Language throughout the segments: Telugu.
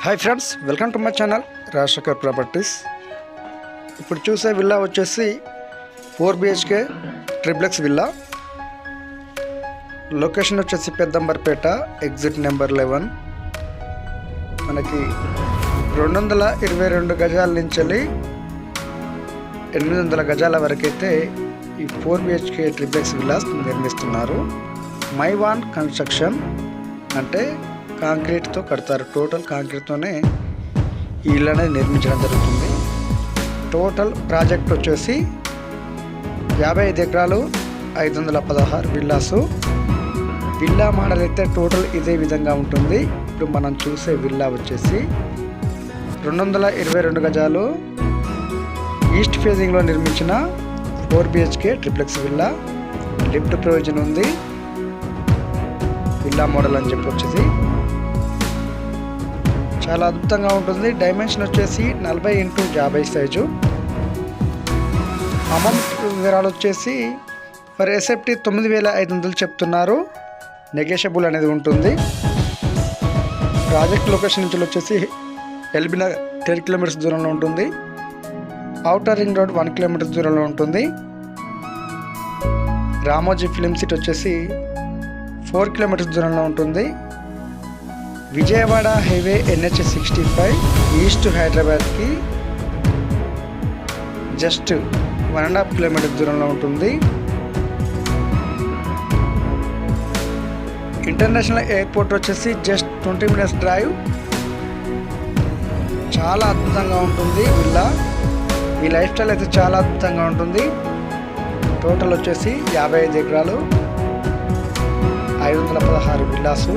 Hi friends, welcome to my channel Rajasekhar properties. ఇప్పుడు చూసే విల్లా వచ్చేసి 4 BHK ట్రిప్లెక్స్ విల్లా. లొకేషన్ వచ్చేసి పెద్దంబర్పేట, ఎగ్జిట్ నెంబర్ 11. మనకి 222 గజాల నుంచి 800 గజాల వరకైతే ఈ 4 BHK ట్రిప్లెక్స్ విల్లాస్ నిర్మిస్తున్నారు. మైవాన్ కన్స్ట్రక్షన్ అంటే కాంక్రీట్తో కడతారు. టోటల్ కాంక్రీట్తోనే ఈ ఇల్లు అనేది నిర్మించడం జరుగుతుంది. టోటల్ ప్రాజెక్ట్ వచ్చేసి 55 ఎకరాలు 516 విల్లాసు. విల్లా మోడల్ అయితే టోటల్ ఇదే విధంగా ఉంటుంది. ఇప్పుడు మనం చూసే విల్లా వచ్చేసి 222 గజాలు ఈస్ట్ ఫేజింగ్లో నిర్మించిన 4 BHK triplex villa. Lift provision ఉంది. విల్లా మోడల్ అని చెప్పి వచ్చేసి చాలా అద్భుతంగా ఉంటుంది. డైమెన్షన్ వచ్చేసి 40x50 సైజు. అమౌంట్ వివరాలు వచ్చేసి ఫర్ ఎస్ఎఫ్టీ 9500 చెప్తున్నారు. నెగోషియబుల్ అనేది ఉంటుంది. ప్రాజెక్ట్ లొకేషన్ నుంచి వచ్చేసి ఎల్బీ నగర్ 10 కిలోమీటర్స్ దూరంలో ఉంటుంది. ఔటర్ రింగ్ రోడ్ 1 కిలోమీటర్స్ దూరంలో ఉంటుంది. రామోజీ ఫిలిం సిటీ వచ్చేసి 4 కిలోమీటర్స్ దూరంలో ఉంటుంది. విజయవాడ హైవే NH 65 ఈస్ట్ హైదరాబాద్కి జస్ట్ 1.5 కిలోమీటర్ దూరంలో ఉంటుంది. ఇంటర్నేషనల్ ఎయిర్పోర్ట్ వచ్చేసి జస్ట్ 20 మినిట్స్ డ్రైవ్. చాలా అద్భుతంగా ఉంటుంది విల్లా. ఈ లైఫ్ స్టైల్ అయితే చాలా అద్భుతంగా ఉంటుంది. టోటల్ వచ్చేసి 55 ఎకరాలు 516 విల్లాసు.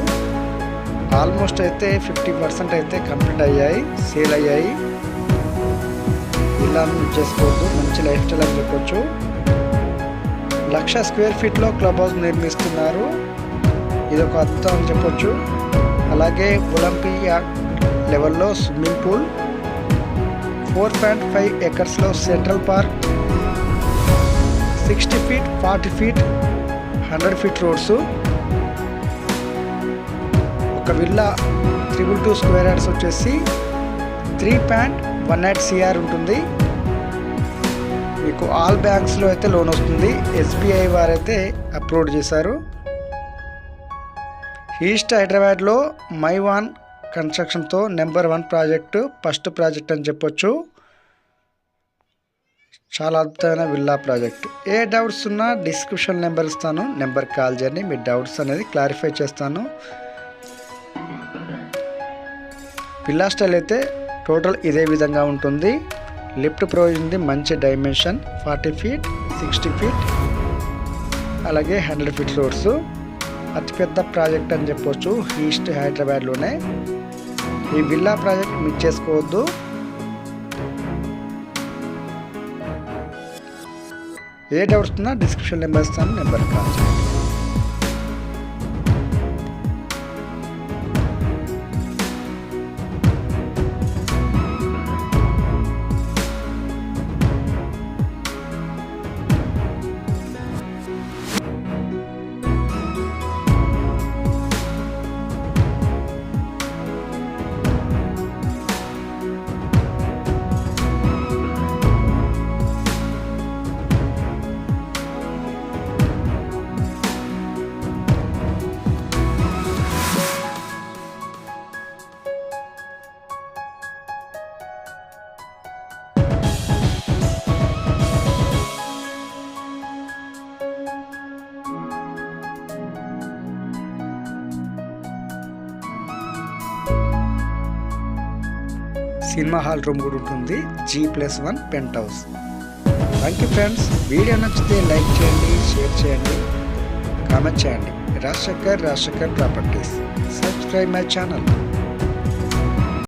ఆల్మోస్ట్ అయితే 50% అయితే కంప్లీట్ అయ్యాయి, సేల్ అయ్యాయి. ఇలా చేసుకోవద్దు, మంచి లైఫ్ స్టైల్ అని చెప్పొచ్చు. 1,00,000 స్క్వేర్ ఫీట్లో క్లబ్ హౌస్ నిర్మిస్తున్నారు. ఇది ఒక అద్భుతం అని చెప్పొచ్చు. అలాగే ఒలింపియా లెవెల్లో స్విమ్మింగ్ పూల్, 4.5 ఎకర్స్లో central park, 60 feet 40 feet 100 feet roads. ఒక విల్లా 222 స్క్వేర్ యార్డ్స్ వచ్చేసి 3.18 CR ఉంటుంది. మీకు ఆల్ బ్యాంక్స్లో అయితే లోన్ వస్తుంది. SBI వారైతే అప్రూవ్ చేశారు. ఈస్ట్ హైదరాబాద్లో మైవాన్ కన్స్ట్రక్షన్తో నెంబర్ 1 ప్రాజెక్టు, ఫస్ట్ ప్రాజెక్ట్ అని చెప్పొచ్చు. చాలా అద్భుతమైన విల్లా ప్రాజెక్ట్. ఏ డౌట్స్ ఉన్నా డిస్క్రిప్షన్ నెంబర్ ఇస్తాను, నెంబర్ కాల్ చేయండి. మీ డౌట్స్ అనేది క్లారిఫై చేస్తాను. విల్లా స్టైల్ అయితే టోటల్ ఇదే విధంగా ఉంటుంది. లిఫ్ట్ ప్రొవిజన్ ఉంది. మంచి డైమెన్షన్ 40 ఫీట్ 60 ఫీట్ అలాగే 100 ఫీట్ రోడ్స్. అతిపెద్ద ప్రాజెక్ట్ అని చెప్పొచ్చు ఈస్ట్ హైదరాబాద్లోనే. ఈ విల్లా ప్రాజెక్ట్ మిస్ చేసుకోవద్దు. ఏ డౌట్స్ ఉన్నా డిస్క్రిప్షన్ నెంబర్ ఇస్తాను, నెంబర్ కాల్ చేయండి. సినిమా హాల్ రూమ్ కూడా ఉంటుంది. G+1 penthouse. Thank you friends. Video నచ్చితే లైక్ చేయండి, షేర్ చేయండి, కామెంట్ చేయండి. Rajasekhar properties. Subscribe my channel.